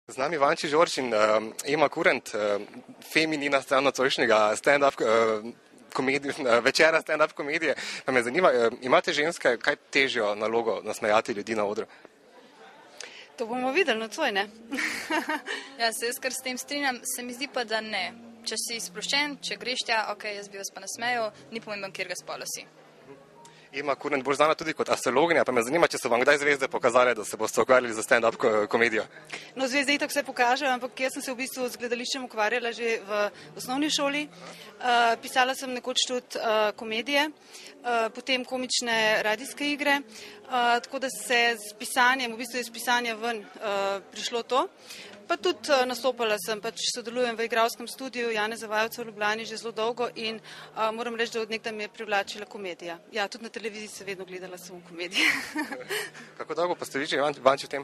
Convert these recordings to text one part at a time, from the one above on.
Z nami Vanči Žorč in Ema Kurent, feminina strano-cojšnjega stand-up večera stand-up komedije. Pa me zanima, imate ženske kaj težjo nalogo nasmejati ljudi na odru? To bomo videli nocoj, ne? Ja, se jaz kar s tem strinjam, se mi zdi pa, da ne. Če si sproščen, če greš tja, ok, jaz bi vas pa nasmejal, ni pomembno, kjer ga spola si. Ema Kurent, bolj znana tudi kot astrologinja, pa me zanima, če so vam kdaj zvezde pokazale, da se boste ukvarjali za stand-up komedijo. No, zvezde itak vse pokažejo, ampak jaz sem se v bistvu z gledališčem ukvarjala že v osnovni šoli. Pisala sem nekoč tudi komedije, potem komične radijske igre, tako da se z pisanjem, v bistvu iz pisanja ven prišlo to. Pa tudi nastopala sem, pač sodelujem v igralskem studiu Janeza Vajovca v Ljubljani že zelo dolgo in moram reči, da od nekdaj me je privlačila komedija. Ja, tudi na televiziji sem vedno gledala samo komedije. Kako dolgo pa ste vi že Vanči v tem?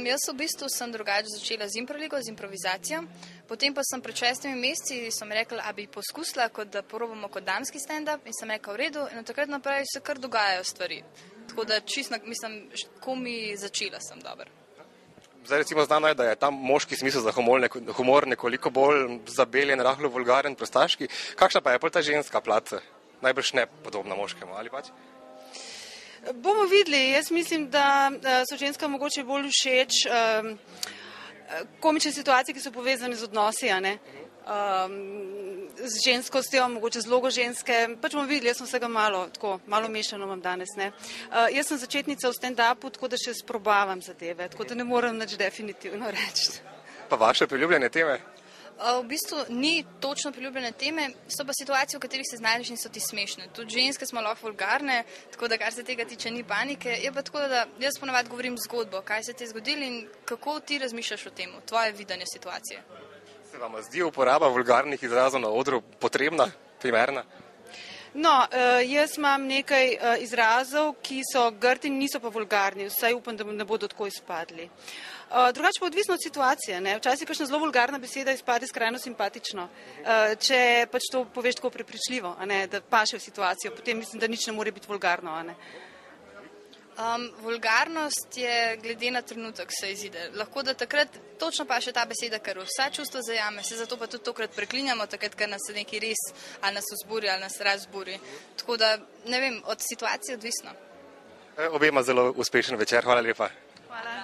Jaz v bistvu sem drugače začela z improligo, z improvizacijo, potem pa sem pred 6 meseci sem rekla, a bi poskusila, kot da probamo kot damski stand-up in sem rekla v redu in od takrat naprej se kar dogajajo stvari. Tako da čisto, mislim, komi začela sem dobro. Zdaj recimo znano je, da je tam moški smisel za humor nekoliko bolj zabeljen, rahlo vulgaren, prostaški. Kakšna pa je pol ta ženska plat? Najbrž ne podobna moškemu, ali pač? Bomo videli. Jaz mislim, da so ženskam mogoče bolj všeč komične situacije, ki so povezane z odnosi, a ne? Z ženskostjo, mogoče z logo ženske, pač bomo videli, jaz sem vsega malo mešano imam danes, ne. Jaz sem začetnica v stand-upu, tako da še sprobavam zadeve, tako da ne morem nič definitivno reči. Pa vaše priljubljene teme? V bistvu ni točno priljubljene teme, so pa situacije, v katerih se znajdeš in so ti smešne. Tudi ženske smo lahko vulgarne, tako da kar se tega tiče ni panike. Je pa tako, da jaz ponavadi govorim zgodbo, kaj se ti je zgodilo in kako ti razmišljaš o tem, tvoje videnje situacije. Se vam zdi uporaba vulgarnih izrazov na odru potrebna, primerna? No, jaz imam nekaj izrazov, ki so grdi in niso pa vulgarni, vsaj upam, da ne bodo tako izpadli. Drugače pa odvisno od situacije, ne. Včasih kakšna zelo vulgarna beseda izpade skrajno simpatično, če pač to poveš tako prepričljivo, a ne, da paše v situacijo, potem mislim, da nič ne more biti vulgarno, a ne. Vulgarnost je glede na trenutek se izide. Lahko da takrat točno pa še ta beseda, ker vsa čustva zajame, se zato pa tudi tokrat preklinjamo, takrat, ker nas se nekaj res ali nas vzburi ali nas razburi. Tako da, ne vem, od situacije odvisno. Obema zelo uspešen večer, hvala lepa. Hvala.